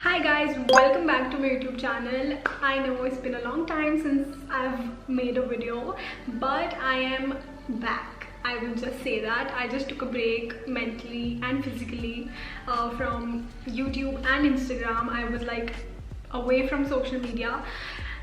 Hi guys, welcome back to my YouTube channel. I know it's been a long time since I've made a video, but I am back. I will just say that. I just took a break mentally and physically from YouTube and Instagram. I was like away from social media,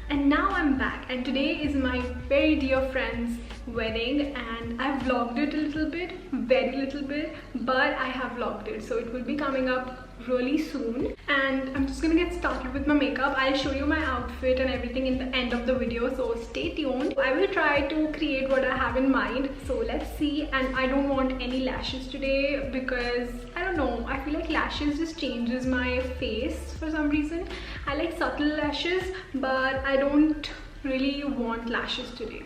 and now I'm back, and today is my very dear friend's wedding, and I've vlogged it a little bit, very little bit, but I have vlogged it, so it will be coming up really soon. And I'm just gonna get started with my makeup. I'll show you my outfit and everything in the end of the video, so stay tuned. I will try to create what I have in mind, so let's see. And I don't want any lashes today because I don't know, I feel like lashes just changes my face for some reason. I like subtle lashes, but I don't really want lashes today.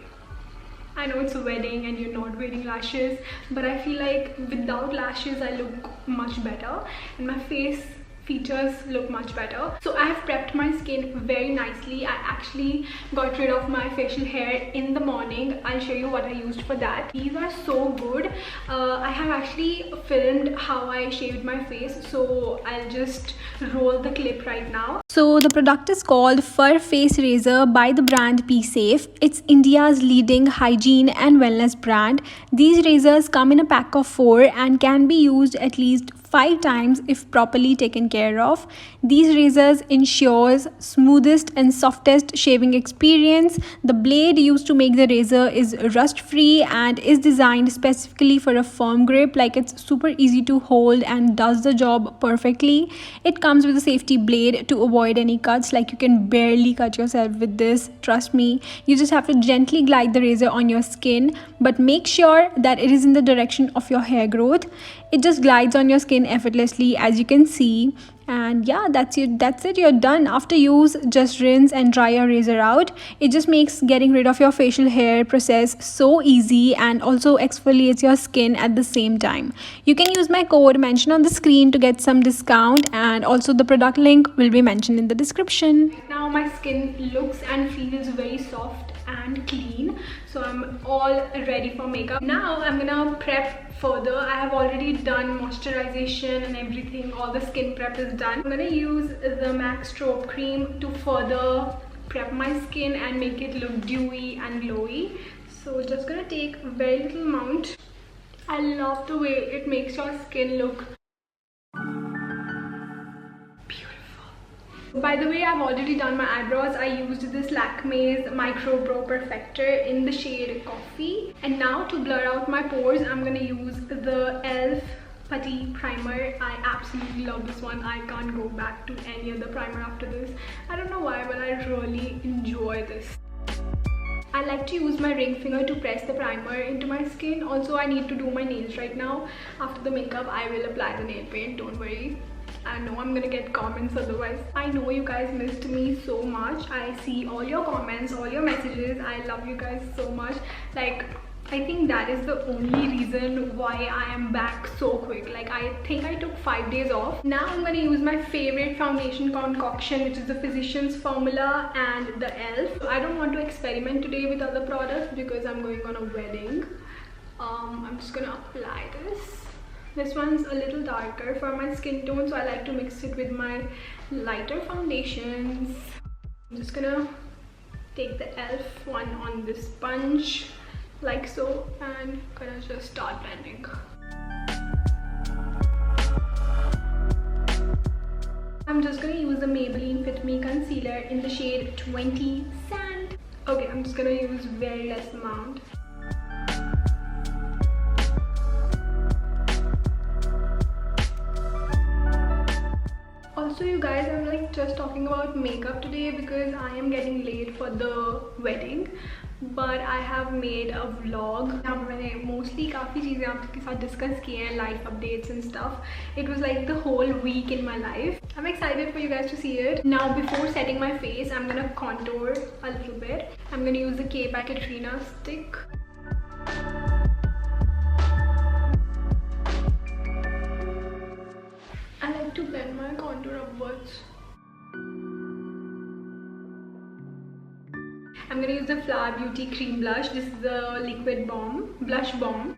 I know it's a wedding and you're not wearing lashes, but I feel like without lashes I look much better and my face features look much better. So I have prepped my skin very nicely. I actually got rid of my facial hair in the morning. I'll show you what I used for that. These are so good. I have actually filmed how I shaved my face, so I'll just roll the clip right now. So the product is called FURR Face Razor by the brand Be Safe. It's India's leading hygiene and wellness brand. These razors come in a pack of 4 and can be used at least 5 times if properly taken care of. These razors ensures smoothest and softest shaving experience. The blade used to make the razor is rust free and is designed specifically for a firm grip. Like, it's super easy to hold and does the job perfectly. It comes with a safety blade to avoid any cuts. Like, you can barely cut yourself with this, trust me. You just have to gently glide the razor on your skin, but make sure that it is in the direction of your hair growth. It just glides on your skin effortlessly, as you can see. And yeah, that's it, you're done. After use, just rinse and dry your razor out. It just makes getting rid of your facial hair process so easy and also exfoliates your skin at the same time. You can use my code mentioned on the screen to get some discount, and also the product link will be mentioned in the description. Now my skin looks and feels very soft and clean, so I'm all ready for makeup. Now I'm gonna prep further. I have already done moisturization and everything. All the skin prep is done. I'm gonna use the MAC strobe cream to further prep my skin and make it look dewy and glowy. So just gonna take a very little amount. I love the way it makes your skin look beautiful. By the way, I've already done my eyebrows. I used this Lakme's Micro Brow Perfector in the shade Coffee. And now to blur out my pores, I'm gonna use the e.l.f. Putty Primer. I absolutely love this one. I can't go back to any other primer after this. I don't know why, but I really enjoy this. I like to use my ring finger to press the primer into my skin. Also, I need to do my nails right now. After the makeup, I will apply the nail paint, don't worry. I know I'm gonna get comments otherwise. I know you guys missed me so much. I see all your comments, all your messages. I love you guys so much. Like, I think that is the only reason why I am back so quick. Like, I think I took 5 days off. Now I'm gonna use my favorite foundation concoction, which is the Physicians Formula and the e.l.f. So I don't want to experiment today with other products because I'm going on a wedding. I'm just gonna apply this. This one's a little darker for my skin tone, so I like to mix it with my lighter foundations. I'm just gonna take the e.l.f. one on this sponge, like so, and gonna just start blending. I'm just gonna use the Maybelline Fit Me Concealer in the shade 20 Sand. Okay, I'm just gonna use very less amount. Also, you guys, I'm like just talking about makeup today because I am getting late for the wedding, but I have made a vlog. यहाँ पे मैंने mostly काफ़ी चीज़ें आपके साथ discuss की हैं, life updates and stuff. It was like the whole week in my life. I'm excited for you guys to see it. Now, before setting my face, I'm gonna contour a little bit. I'm gonna use the K by Katrina stick. I like to blend my contour upwards. I'm gonna use the Flower Beauty Cream Blush. This is the Liquid Bomb, Blush Bomb.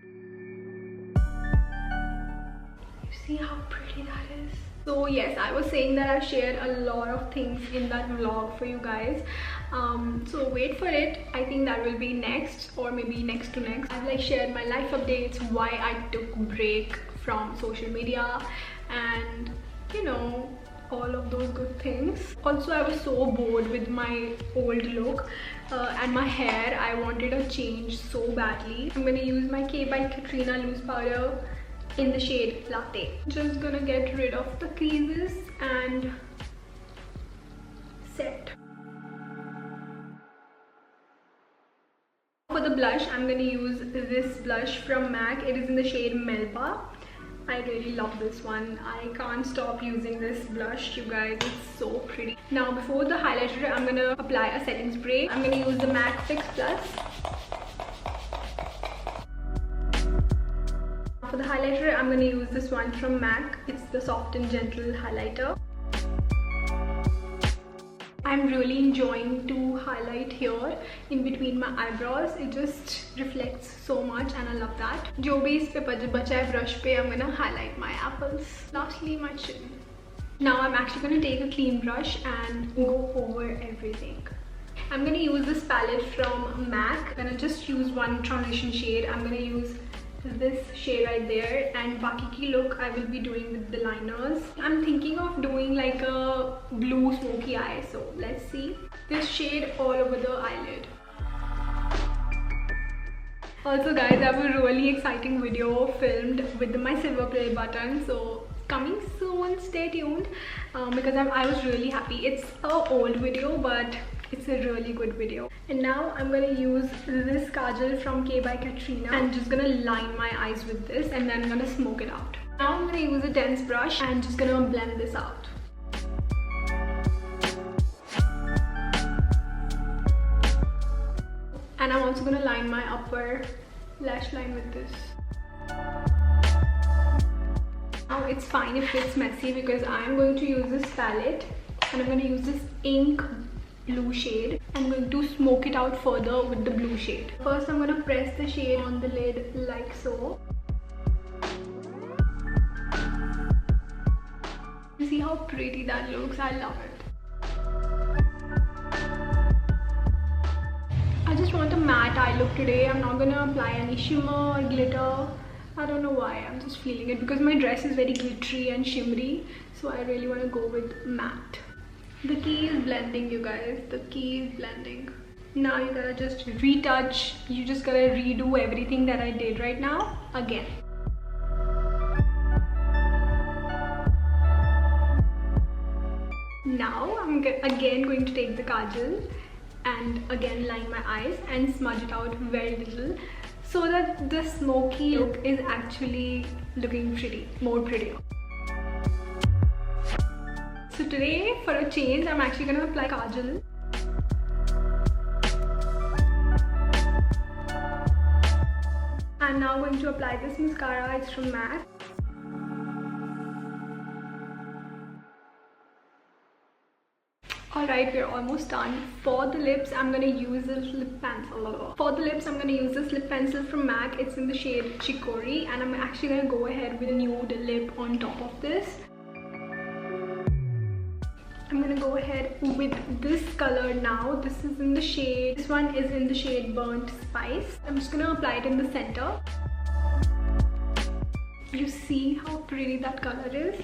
You see how pretty that is? So yes, I was saying that I shared a lot of things in that vlog for you guys. So wait for it. I think that will be next, or maybe next to next. I've like shared my life updates, why I took break from social media, and you know, all of those good things. Also, I was so bored with my old look and my hair. I wanted a change so badly. I'm gonna use my K by Katrina loose powder in the shade Latte. Just gonna get rid of the creases and set. For the blush, I'm gonna use this blush from MAC. It is in the shade Melba. I really love this one. I can't stop using this blush, you guys. It's so pretty. Now before the highlighter, I'm gonna apply a setting spray. I'm gonna use the MAC Fix Plus. For the highlighter, I'm gonna use this one from MAC. It's the Soft and Gentle highlighter. I'm really enjoying to highlight here in between my eyebrows. It just reflects so much and I love that. Jo bhi is pe bacha hai brush pe, I'm gonna highlight my apples. Lastly, my chin. Now I'm actually gonna take a clean brush and go over everything. I'm gonna use this palette from MAC. I'm gonna just use one transition shade. I'm gonna use this shade right there, and baki ki look I will be doing with the liners. I'm thinking of doing like a blue smoky eye, so let's see. This shade all over the eyelid. Also guys, I have a really exciting video filmed with my silver play button, so coming soon, stay tuned, because I was really happy. It's an old video but it's a really good video. And now I'm gonna use this kajal from K by Katrina and just gonna line my eyes with this, and then I'm gonna smoke it out. Now I'm gonna use a dense brush and just gonna blend this out. And I'm also gonna line my upper lash line with this. Now it's fine if it's messy because I'm going to use this palette and I'm gonna use this ink blue shade. I'm going to smoke it out further with the blue shade. First I'm going to press the shade on the lid like so. You see how pretty that looks? I love it. I just want a matte eye look today. I'm not going to apply any shimmer or glitter. I don't know why, I'm just feeling it because my dress is very glittery and shimmery, so I really want to go with matte. The key is blending, you guys. The key is blending. Now you gotta just retouch. You just gotta redo everything that I did right now again. Now I'm again going to take the kajal and again line my eyes and smudge it out very little so that the smoky look is actually looking pretty, more prettier. So today, for a change, I'm actually going to apply kajal. I'm now going to apply this mascara. It's from MAC. Alright, we're almost done. For the lips, I'm going to use this lip pencil. For the lips, I'm going to use this lip pencil from MAC. It's in the shade Chicory, and I'm actually going to go ahead with a nude lip on top of this. I'm gonna go ahead with this color now. This is in the shade, this one is in the shade Burnt Spice. I'm just gonna apply it in the center. You see how pretty that color is?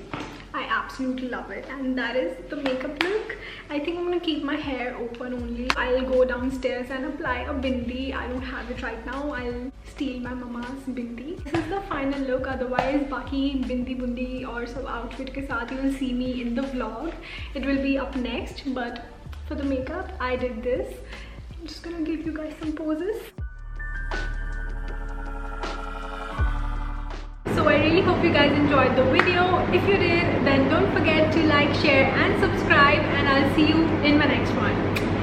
I absolutely love it. And that is the makeup look. I think I'm gonna keep my hair open only. I'll go downstairs and apply a bindi. I don't have it right now. I'll steal my mama's bindi. This is the final look. Otherwise, baki bindi bundi or some outfit ke saath you will see me in the vlog. It will be up next. But for the makeup, I did this. I'm just gonna give you guys some poses. So I really hope you guys enjoyed the video. If you did, then don't forget to like, share and subscribe, and I'll see you in my next one.